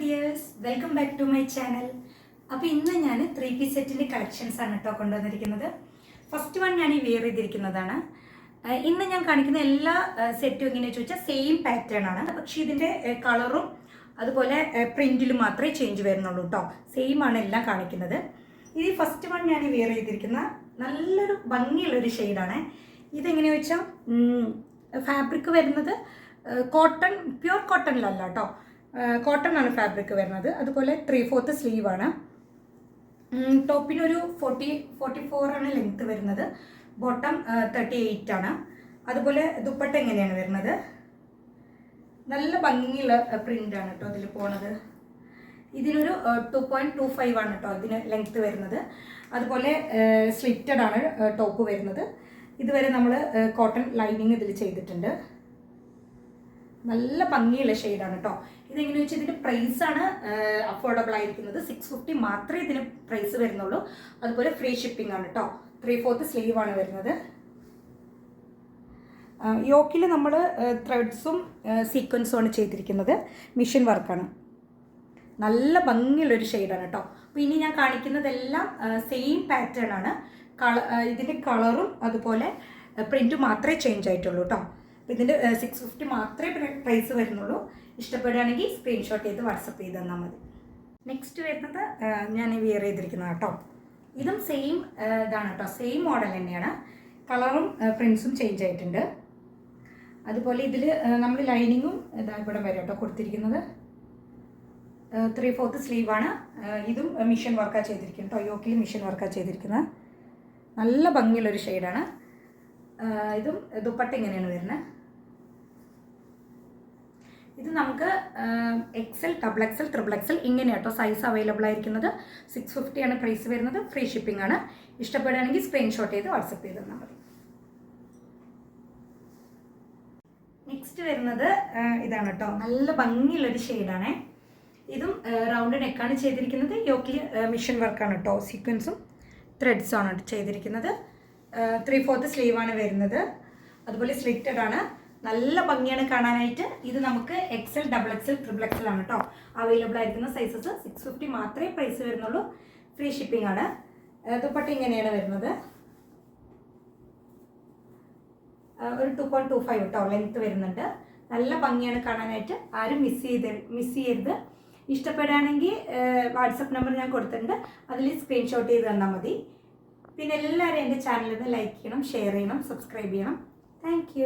Dears, welcome back to my channel. അപ്പോൾ ഇന്ന് ഞാൻ 3 പീസ് സെറ്റിൻ്റെ കളക്ഷൻസ് ആണ് കേട്ടോ കൊണ്ടുവന്നിരിക്കുന്നത്. ഫസ്റ്റ് വൺ ഞാൻ ഈ വെയർ ചെയ്തിരിക്കുന്നതാണ്. ഇന്ന് ഞാൻ കാണിക്കുന്ന എല്ലാ സെറ്റും എങ്ങനെയാണെന്ന് ചോദിച്ചാൽ സെയിം പാറ്റേൺ ആണ്. പക്ഷേ ഇതിൻ്റെ കളറും അതുപോലെ പ്രിൻറ്റിലും മാത്രമേ ചേഞ്ച് വരുന്നുള്ളൂ കേട്ടോ. സെയിം ആണ് എല്ലാം കാണിക്കുന്നത്. ഇത് ഫസ്റ്റ് വൺ ഞാൻ വെയർ ചെയ്തിരിക്കുന്ന നല്ലൊരു ഭംഗിയുള്ളൊരു ഷെയ്ഡാണ്. ഇതെങ്ങനെയാണെന്ന് വെച്ചാൽ ഫാബ്രിക് വരുന്നത് കോട്ടൺ, പ്യുവർ കോട്ടണിലല്ല കേട്ടോ, കോട്ടൺ ആണ് ഫാബ്രിക് വരുന്നത്. അതുപോലെ 3/4 സ്ലീവാണ്. ടോപ്പിനൊരു 44 ആണ് ലെങ്ത്ത് വരുന്നത്. ബോട്ടം 38 ആണ്. അതുപോലെ ദുപ്പട്ട എങ്ങനെയാണ് വരുന്നത്, നല്ല ഭംഗിയുള്ള പ്രിൻ്റാണ് കേട്ടോ ഇതിൽ പോണത്. ഇതിനൊരു 2.25 ആണ് കേട്ടോ ഇതിന് ലെങ്ത്ത് വരുന്നത്. അതുപോലെ സ്ലിറ്റഡ് ആണ് ടോപ്പ് വരുന്നത്. ഇതുവരെ നമ്മൾ കോട്ടൺ ലൈനിങ് ഇതിൽ ചെയ്തിട്ടുണ്ട്. നല്ല ഭംഗിയുള്ള ഷെയ്ഡാണ് കേട്ടോ. ഇതെങ്ങനെയാണെന്ന് വെച്ചാൽ ഇതിൻ്റെ പ്രൈസാണ് അഫോർഡബിൾ ആയിരിക്കുന്നത്. 650 മാത്രമേ ഇതിന് പ്രൈസ് വരുന്നുള്ളൂ. അതുപോലെ ഫ്രീ ഷിപ്പിംഗ് ആണ് കേട്ടോ. 3/4 സ്ലീവാണ് വരുന്നത്. യോക്കിൽ നമ്മൾ ത്രെഡ്സും സീക്വൻസും ആണ് ചെയ്തിരിക്കുന്നത്. മിഷൻ വർക്കാണ്. നല്ല ഭംഗിയുള്ളൊരു ഷെയ്ഡാണ് കേട്ടോ. അപ്പോൾ ഇനി ഞാൻ കാണിക്കുന്നതെല്ലാം സെയിം പാറ്റേൺ ആണ്. ഇതിൻ്റെ കളറും അതുപോലെ പ്രിൻറ്റും മാത്രമേ ചേഞ്ച് ആയിട്ടുള്ളൂ കേട്ടോ. ഇതിൻ്റെ 650 മാത്രമേ പ്രൈസ് വരുന്നുള്ളൂ. ഇഷ്ടപ്പെടുകയാണെങ്കിൽ സ്ക്രീൻഷോട്ട് ചെയ്ത് വാട്സപ്പ് ചെയ്ത് തന്നാൽ മതി. നെക്സ്റ്റ് വരുന്നത് ഞാൻ വെയർ ചെയ്തിരിക്കുന്നത് കേട്ടോ. ഇതും സെയിം ഇതാണ് കേട്ടോ, സെയിം മോഡൽ തന്നെയാണ്. കളറും പ്രിൻസും ചേഞ്ച് ആയിട്ടുണ്ട്. അതുപോലെ ഇതിൽ നമ്മൾ ലൈനിങ്ങും ഇതാ ഇവിടെ വരെ കേട്ടോ കൊടുത്തിരിക്കുന്നത്. 3/4 സ്ലീവാണ്. ഇതും മിഷൻ വർക്കാണ് ചെയ്തിരിക്കുന്നത് കേട്ടോ. യോക്കിൽ മിഷൻ വർക്കാണ് ചെയ്തിരിക്കുന്നത്. നല്ല ഭംഗിയുള്ളൊരു ഷെയ്ഡാണ്. ഇതും ദുപ്പട്ട ഇങ്ങനെയാണ് വരുന്നത്. ഇത് നമുക്ക് XL, XXL, XXL ഇങ്ങനെ കേട്ടോ സൈസ് അവൈലബിൾ ആയിരിക്കുന്നത്. 650 ആണ് പ്രൈസ് വരുന്നത്. ഫ്രീ ഷിപ്പിംഗ് ആണ്. ഇഷ്ടപ്പെടുകയാണെങ്കിൽ സ്ക്രീൻഷോട്ട് ചെയ്ത് വാട്സപ്പ് ചെയ്ത് തന്നാൽ മതി. നെക്സ്റ്റ് വരുന്നത് ഇതാണ് കേട്ടോ, നല്ല ഭംഗിയുള്ളൊരു ഷെയ്ഡാണ്. ഇതും റൗണ്ട് നെക്കാണ് ചെയ്തിരിക്കുന്നത്. യോക്കിൽ മിഷൻ വർക്കാണ് കേട്ടോ. സീക്വൻസും ത്രെഡ്സും ആണ് ചെയ്തിരിക്കുന്നത്. 3/4 സ്ലീവാണ് വരുന്നത്. അതുപോലെ സ്ലിറ്റഡ് ആണ്. നല്ല ഭംഗിയാണ് കാണാനായിട്ട്. ഇത് നമുക്ക് XL, XXL, XXL ആണ് കേട്ടോ അവൈലബിൾ ആയിരിക്കുന്ന സൈസസ്. 650 മാത്രമേ പ്രൈസ് വരുന്നുള്ളൂ. ഫ്രീ ഷിപ്പിംഗ് ആണ്. ദുപ്പട്ട ഇങ്ങനെയാണ് വരുന്നത്. ഒരു 2.25 കേട്ടോ ലെങ്ത്ത് വരുന്നുണ്ട്. നല്ല ഭംഗിയാണ് കാണാനായിട്ട്. ആരും മിസ് ചെയ്യരുത്. ഇഷ്ടപ്പെടുകയാണെങ്കിൽ വാട്സപ്പ് നമ്പർ ഞാൻ കൊടുത്തിട്ടുണ്ട്. അതിൽ സ്ക്രീൻഷോട്ട് ചെയ്ത് തന്നാൽ മതി. പിന്നെ എല്ലാവരും എൻ്റെ ചാനലിൽ നിന്ന് ലൈക്ക് ചെയ്യണം, ഷെയർ ചെയ്യണം, സബ്സ്ക്രൈബ് ചെയ്യണം. താങ്ക്